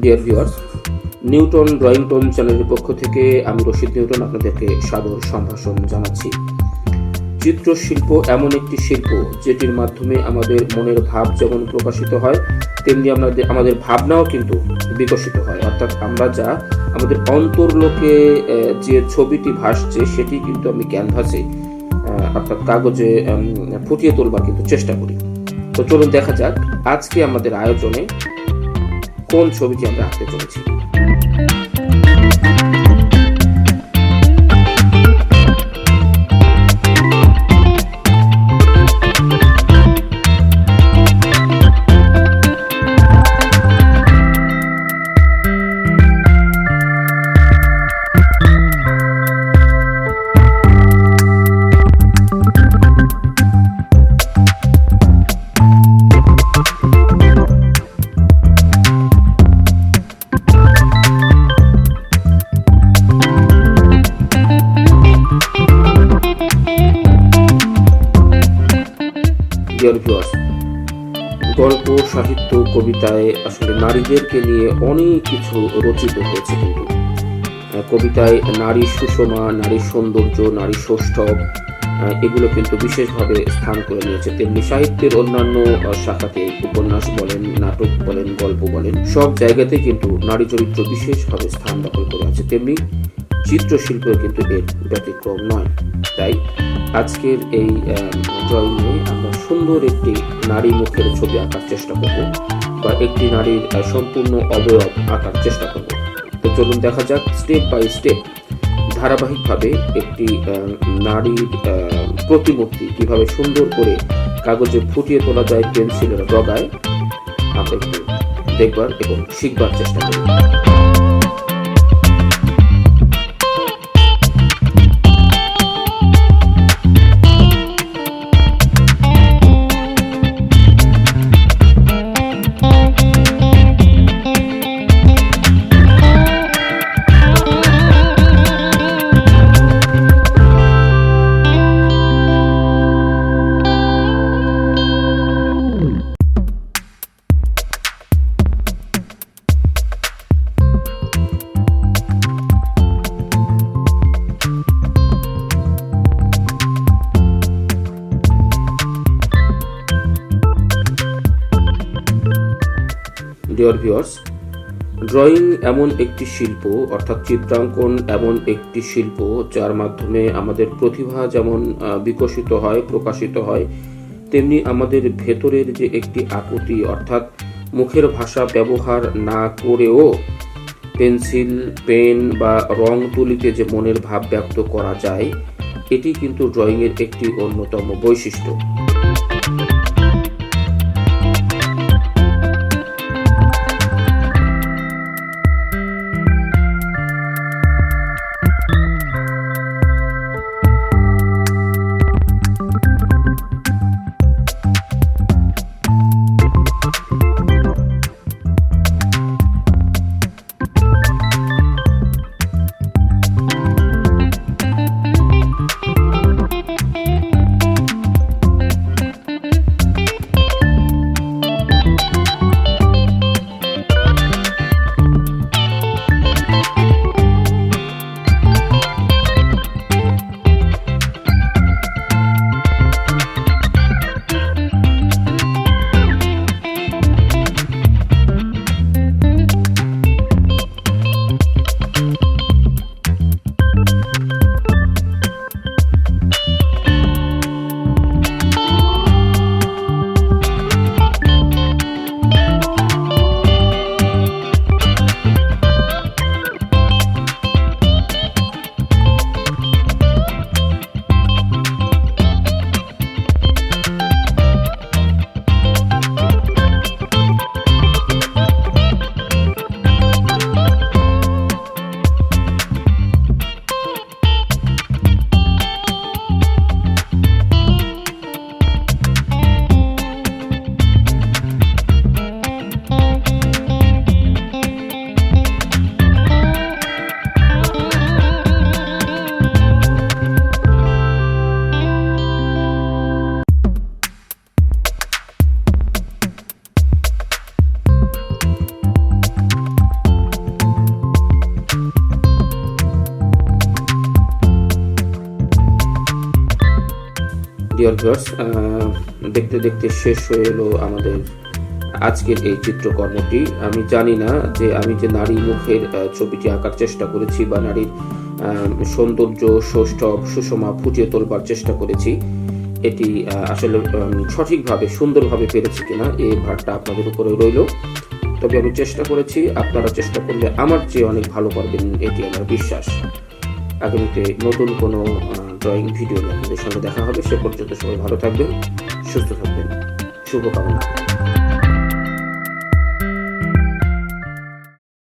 Dear viewers, Newton drawing tone চ্যানেলের পক্ষ থেকে আমি রশিদ নিউটন আপনাদেরকে সাদর সম্ভাষণ জানাচ্ছি। চিত্রশিল্প এমন একটি শিল্প যেটির মাধ্যমে আমাদের মনের ভাব যেমন প্রকাশিত হয়, তেমনি আমাদের ভাবনাও কিন্তু বিকশিত হয়। অর্থাৎ আমরা যা আমাদের অন্তর্লোকে যে ছবিটি ভাসছে সেটি কিন্তু আমি ক্যানভাসে অর্থাৎ কাগজে ফুটিয়ে তোলবার কিন্তু চেষ্টা করি। তো চলুন দেখা যাক আজকে আমাদের আয়োজনে কোন ছবিটি আমরা আঁকতে চলেছি। গল্প, সাহিত্য, কবিতায় আসলে নারীদেরকে নিয়ে অনেক কিছু রচিত হয়েছে। কিন্তু কবিতায় নারী সুষমা, নারী সৌন্দর্য, নারী সৌষ্ঠব এগুলো কিন্তু বিশেষভাবে স্থান করে নিয়েছে। তেমনি সাহিত্যের অন্যান্য শাখাতে উপন্যাস বলেন, নাটক বলেন, গল্প বলেন, সব জায়গাতেই কিন্তু নারী চরিত্র বিশেষভাবে স্থান দখল করে আছে। তেমনি চিত্রশিল্প কিন্তু এর ব্যতিক্রম নয়। তাই আজকের এই ড্রয়িংয়ে আমরা সুন্দর একটি নারী মুখের ছবি আঁকার চেষ্টা করব, বা একটি নারীর সম্পূর্ণ অবয়ব আঁকার চেষ্টা করব। তো চলুন দেখা যাক স্টেপ বাই স্টেপ ধারাবাহিকভাবে একটি নারীর প্রতিমূর্তি কিভাবে সুন্দর করে কাগজে ফুটিয়ে তোলা যায় পেন্সিলের ডগায়, আমরা একটু দেখবার এবং শিখবার চেষ্টা করি। ডিয়ার ভিউয়ার্স, ড্রয়িং এমন একটি শিল্প, অর্থাৎ চিত্রাঙ্কন এমন একটি শিল্প যার মাধ্যমে আমাদের প্রতিভা যেমন বিকশিত হয়, প্রকাশিত হয়, তেমনি আমাদের ভেতরের যে একটি আকুতি, অর্থাৎ মুখের ভাষা ব্যবহার না করেও পেন্সিল, পেন বা রং তুলিতে যে মনের ভাব ব্যক্ত করা যায়, এটি কিন্তু ড্রয়িংয়ের একটি অন্যতম বৈশিষ্ট্য। ডিয়ার ভিউয়ার্স, দেখতে দেখতে শেষ হয়ে এলো আমাদের আজকের এই চিত্রকর্মটি। আমি জানি না যে আমি যে নারী মুখের ছবিটি আঁকার চেষ্টা করেছি বা নারীর সৌন্দর্য, সৌষ্ঠব, সুষমা ফুটিয়ে তোলবার চেষ্টা করেছি, এটি আসলে সঠিকভাবে সুন্দরভাবে পেরেছি কিনা এই ভারটা আপনাদের উপরে রইল। তবে আমি চেষ্টা করেছি, আপনারা চেষ্টা করলে আমার চেয়ে অনেক ভালো পারবেন, এটি আমার বিশ্বাস। আগামীতে নতুন কোনো ড্রয়িং ভিডিও নিয়ে আপনাদের সঙ্গে দেখা হবে। সে পর্যন্ত সবাই ভালো থাকবেন, সুস্থ থাকবেন, শুভকামনা।